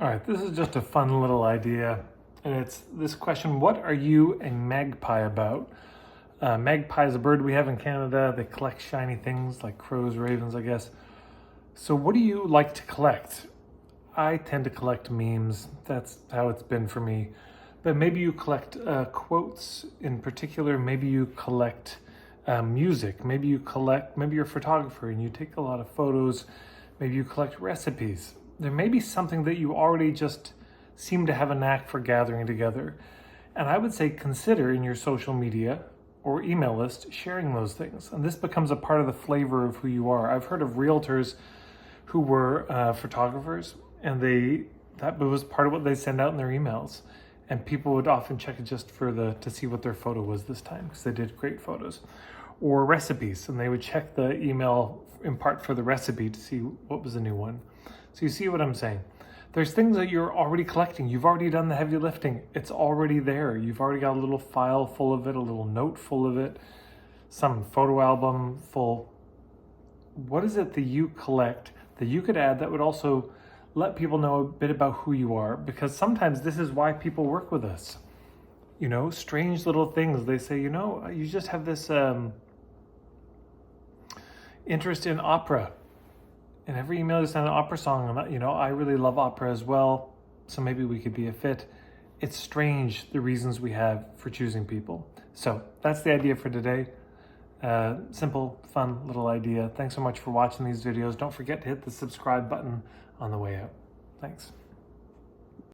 All right, this is just a fun little idea. And it's this question: what are you a magpie about? Magpie is a bird we have in Canada. They collect shiny things like crows, ravens, I guess. So what do you like to collect? I tend to collect memes. That's how it's been for me. But maybe you collect quotes in particular. Maybe you collect music. Maybe you're a photographer and you take a lot of photos. Maybe you collect recipes. There may be something that you already just seem to have a knack for gathering together. And I would say consider in your social media or email list sharing those things. And this becomes a part of the flavor of who you are. I've heard of realtors who were photographers, and that was part of what they send out in their emails. And people would often check it just to see what their photo was this time, because they did great photos. Or recipes, and they would check the email in part for the recipe to see what was the new one. So you see what I'm saying? There's things that you're already collecting. You've already done the heavy lifting. It's already there. You've already got a little file full of it, a little note full of it, some photo album full. What is it that you collect that you could add that would also let people know a bit about who you are? Because sometimes this is why people work with us. You know, strange little things. They say, you just have this interest in opera. And every email you send an opera song, and I really love opera as well, so maybe we could be a fit. It's strange the reasons we have for choosing people. So that's the idea for today. Simple, fun little idea. Thanks so much for watching these videos. Don't forget to hit the subscribe button on the way out. Thanks.